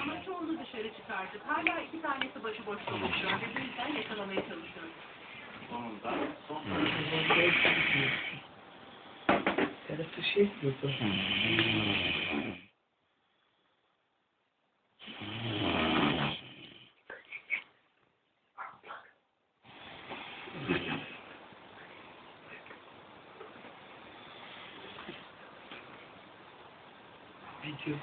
Ama çoğunu dışarı çıkardık. Hala 2 tanesi başıboş dolaşıyor. Ve bu yüzden yakalamaya çalışıyoruz. Tarafı şey yapıyordu. Video.